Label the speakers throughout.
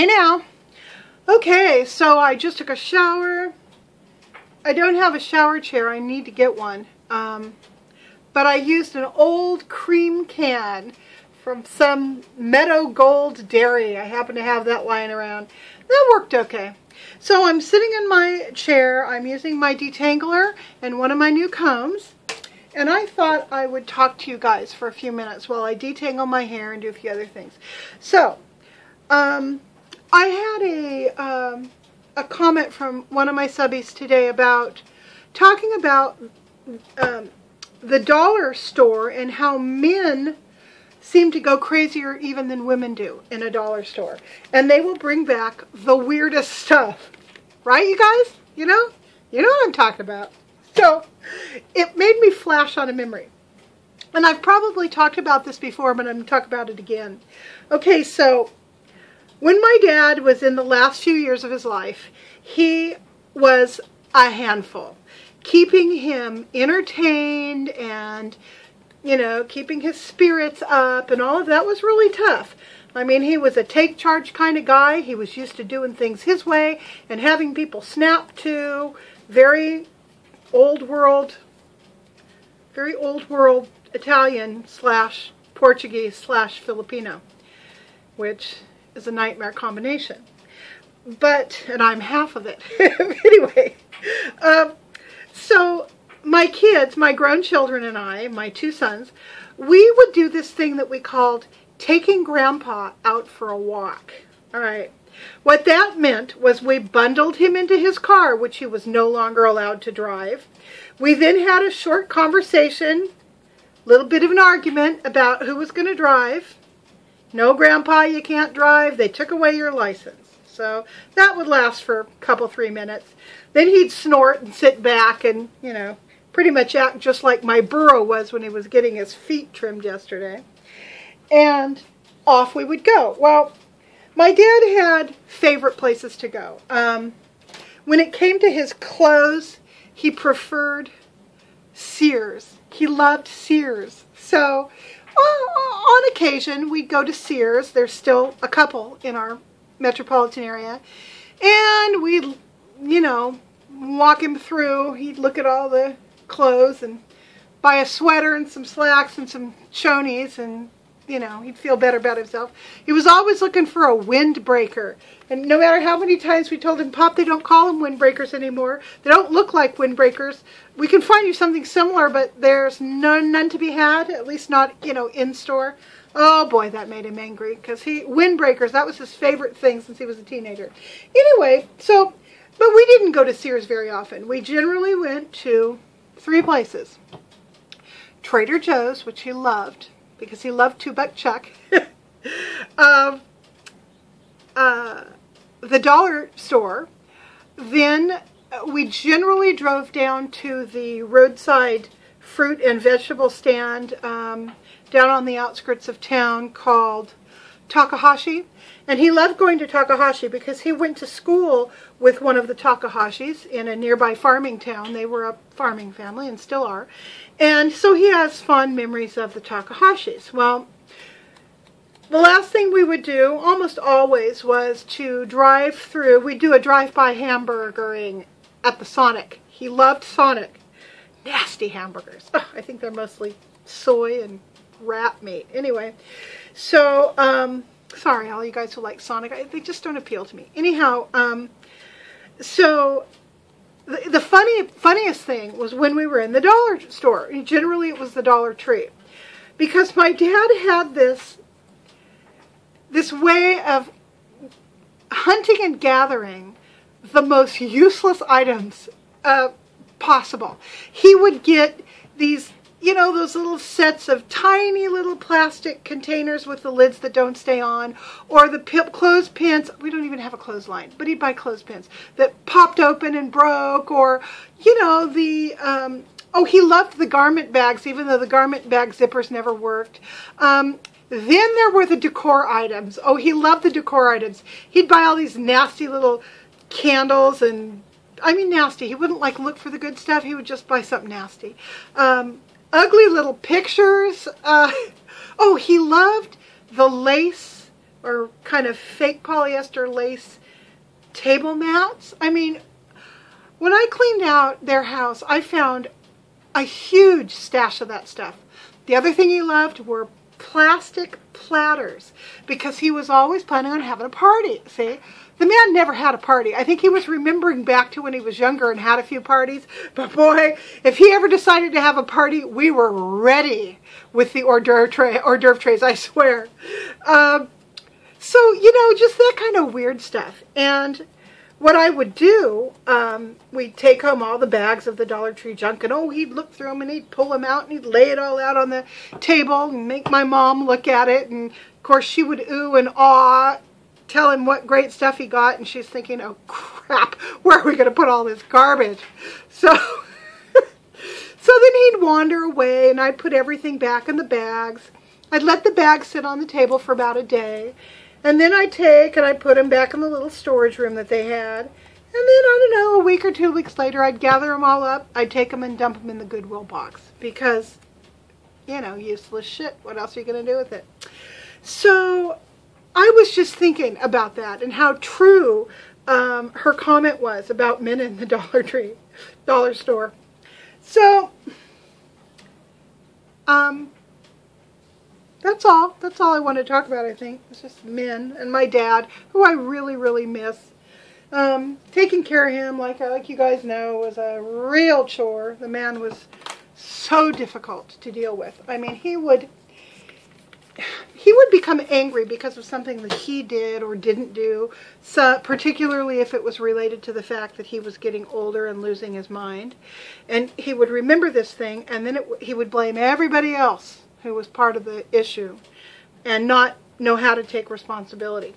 Speaker 1: Hey now. Okay, so I just took a shower. I don't have a shower chair. I need to get one. But I used an old cream can from some Meadow Gold dairy. I happen to have that lying around. That worked okay. So I'm sitting in my chair. I'm using my detangler and one of my new combs. And I thought I would talk to you guys for a few minutes while I detangle my hair and do a few other things. So, I had a comment from one of my subbies today about talking about the dollar store and how men seem to go crazier even than women do in a dollar store. And they will bring back the weirdest stuff. Right, you guys? You know what I'm talking about. So, it made me flash on a memory. And I've probably talked about this before, but I'm going to talk about it again. Okay, so when my dad was in the last few years of his life, he was a handful. Keeping him entertained and, keeping his spirits up and all of that was really tough. I mean, he was a take charge kind of guy. He was used to doing things his way and having people snap to. Very old world Italian / Portuguese / Filipino, which is a nightmare combination. And I'm half of it. Anyway, so my kids, my grown children and I, my two sons, we would do this thing that we called taking Grandpa out for a walk. All right. What that meant was we bundled him into his car, which he was no longer allowed to drive. We then had a short conversation, a little bit of an argument about who was going to drive. No, Grandpa, you can't drive. They took away your license. So that would last for a couple, 3 minutes. Then he'd snort and sit back and, pretty much act just like my burro was when he was getting his feet trimmed yesterday. And off we would go. Well, my dad had favorite places to go. When it came to his clothes, he preferred Sears. He loved Sears. So on occasion, we'd go to Sears. There's still a couple in our metropolitan area. And we'd, walk him through. He'd look at all the clothes and buy a sweater and some slacks and some chonies and, he'd feel better about himself. He was always looking for a windbreaker. And no matter how many times we told him, Pop, they don't call them windbreakers anymore. They don't look like windbreakers. We can find you something similar, but there's none to be had, at least not, in store. Oh boy, that made him angry because windbreakers, that was his favorite thing since he was a teenager. Anyway, but we didn't go to Sears very often. We generally went to 3 places. Trader Joe's, which he loved, because he loved 2-buck chuck. The dollar store. Then we generally drove down to the roadside fruit and vegetable stand down on the outskirts of town called Takahashi. And he loved going to Takahashi because he went to school with one of the Takahashis in a nearby farming town. They were a farming family and still are. And so he has fond memories of the Takahashis. Well, the last thing we would do, almost always, was to drive through. We'd do a drive-by hamburgering at the Sonic. He loved Sonic. Nasty hamburgers. Oh, I think they're mostly soy and rat meat. Anyway, so, sorry, all you guys who like Sonic. They just don't appeal to me. Anyhow, so the funniest thing was when we were in the dollar store. Generally, it was the Dollar Tree. Because my dad had this way of hunting and gathering the most useless items possible. He would get these, those little sets of tiny little plastic containers with the lids that don't stay on, or the clothespins. We don't even have a clothesline, but he'd buy clothespins that popped open and broke, or, he loved the garment bags, even though the garment bag zippers never worked. Then there were the decor items. Oh, he loved the decor items. He'd buy all these nasty little candles and, nasty. He wouldn't look for the good stuff. He would just buy something nasty. Ugly little pictures. Oh, he loved the lace or kind of fake polyester lace table mats. I mean, when I cleaned out their house, I found a huge stash of that stuff. The other thing he loved were plastic platters, because he was always planning on having a party. See, the man never had a party. I think he was remembering back to when he was younger and had a few parties, but boy, if he ever decided to have a party, we were ready with the hors d'oeuvre trays, I swear. So, you know, just that kind of weird stuff. And what I would do, we'd take home all the bags of the Dollar Tree junk, and he'd look through them, and he'd pull them out, and he'd lay it all out on the table and make my mom look at it. And of course she would ooh and ah, tell him what great stuff he got, and she's thinking, oh crap, where are we going to put all this garbage? So so then he'd wander away, and I'd put everything back in the bags. I'd let the bags sit on the table for about a day. And then I'd take and I'd put them back in the little storage room that they had. And then, I don't know, a week or 2 weeks later, I'd gather them all up. I'd take them and dump them in the Goodwill box. Because, you know, useless shit. What else are you going to do with it? So I was just thinking about that and how true her comment was about men in the dollar store. So, that's all. That's all I want to talk about, I think. It's just men and my dad, who I really, really miss. Taking care of him, like you guys know, was a real chore. The man was so difficult to deal with. I mean, he would become angry because of something that he did or didn't do, so particularly if it was related to the fact that he was getting older and losing his mind. And he would remember this thing, and then he would blame everybody else who was part of the issue and not know how to take responsibility.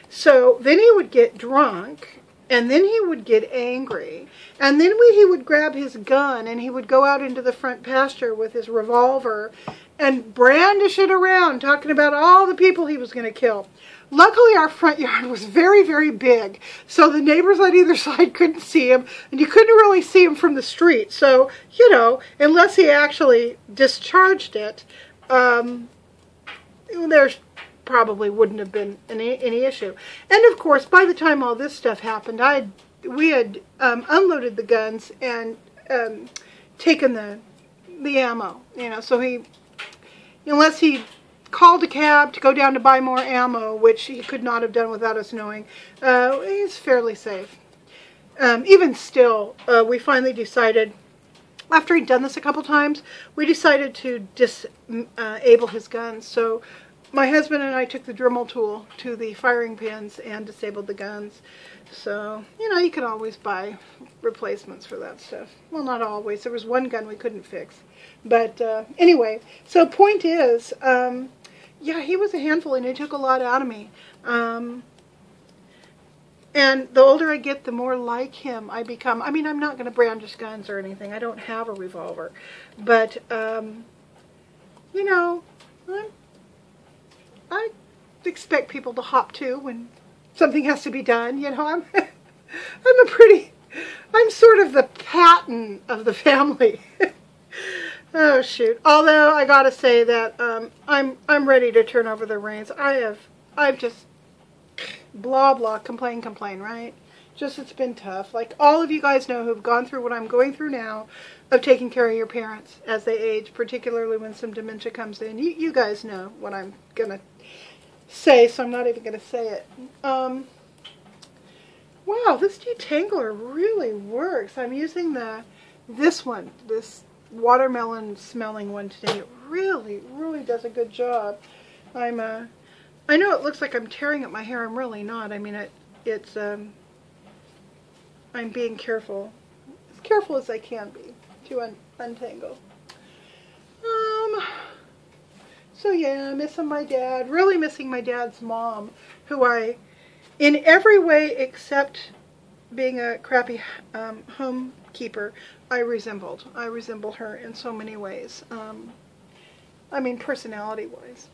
Speaker 1: So then he would get drunk, and then he would get angry, and then he would grab his gun and he would go out into the front pasture with his revolver and brandish it around, talking about all the people he was going to kill. Luckily, our front yard was very, very big, so the neighbors on either side couldn't see him, and you couldn't really see him from the street. So, you know, unless he actually discharged it, there probably wouldn't have been any issue. And of course, by the time all this stuff happened, we had unloaded the guns and taken the ammo. You know, so unless he called a cab to go down to buy more ammo, which he could not have done without us knowing, he's fairly safe. Even still, we finally decided, after he'd done this a couple times, we decided to disable his guns. So my husband and I took the Dremel tool to the firing pins and disabled the guns. So, you know, you can always buy replacements for that stuff. Well, not always. There was one gun we couldn't fix. But anyway, so point is, yeah, he was a handful, and he took a lot out of me. And the older I get, the more like him I become. I mean, I'm not going to brandish guns or anything. I don't have a revolver. But, you know, I expect people to hop to when something has to be done. You know, I'm sort of the Patton of the family. Oh shoot! Although I gotta say that I'm ready to turn over the reins. I've just blah blah complain, right? Just it's been tough. Like all of you guys know who've gone through what I'm going through now, of taking care of your parents as they age, particularly when some dementia comes in. You guys know what I'm gonna say, so I'm not even gonna say it. Wow, this detangler really works. I'm using this watermelon smelling one today. It really, really does a good job. I know it looks like I'm tearing up my hair. I'm really not. I mean, I'm being careful, as careful as I can be to untangle. So yeah, missing my dad. Really missing my dad's mom, who I, in every way except being a crappy homekeeper, I resembled. I resemble her in so many ways. I mean, personality-wise.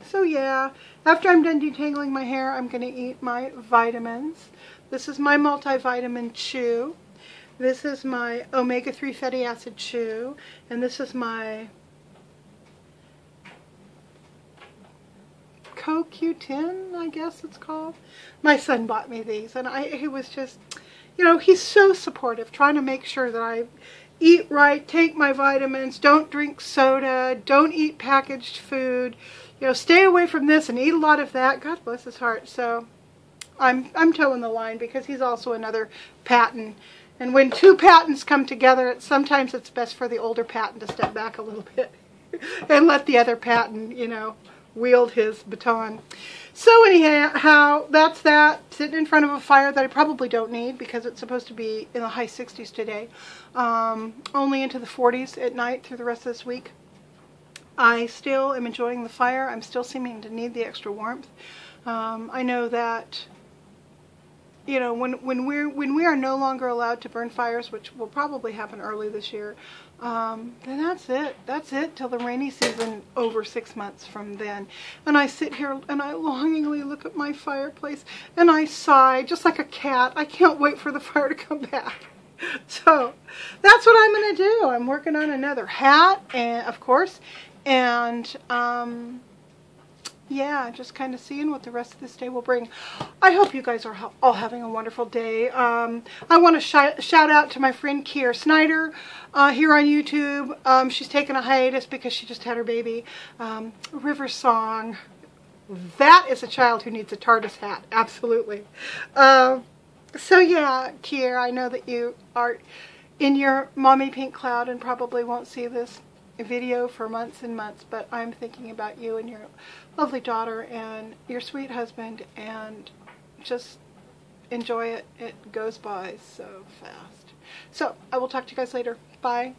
Speaker 1: So yeah, after I'm done detangling my hair, I'm going to eat my vitamins. This is my multivitamin chew. This is my omega-3 fatty acid chew. And this is my CoQ10, I guess it's called. My son bought me these, and he was just, you know, he's so supportive, trying to make sure that I eat right, take my vitamins, don't drink soda, don't eat packaged food, you know, stay away from this and eat a lot of that. God bless his heart. So I'm toeing the line because he's also another Patton. And when two Pattons come together, sometimes it's best for the older Patton to step back a little bit and let the other Patton, you know, wield his baton. So anyhow, that's that. Sitting in front of a fire that I probably don't need because it's supposed to be in the high 60s today. Only into the 40s at night through the rest of this week. I still am enjoying the fire. I'm still seeming to need the extra warmth. I know that, you know, when we are no longer allowed to burn fires, which will probably happen early this year, then that's it. That's it till the rainy season over 6 months from then. And I sit here and I longingly look at my fireplace and I sigh just like a cat. I can't wait for the fire to come back. So that's what I'm going to do. I'm working on another hat, and of course, and yeah, just kind of seeing what the rest of this day will bring. I hope you guys are all having a wonderful day. I want to shout out to my friend Keair Snyder here on YouTube. She's taken a hiatus because she just had her baby. River Song. That is a child who needs a TARDIS hat. Absolutely. So yeah, Keair, I know that you are in your mommy pink cloud and probably won't see this video for months and months, but I'm thinking about you and your lovely daughter and your sweet husband, and just enjoy it. It goes by so fast. So I will talk to you guys later. Bye.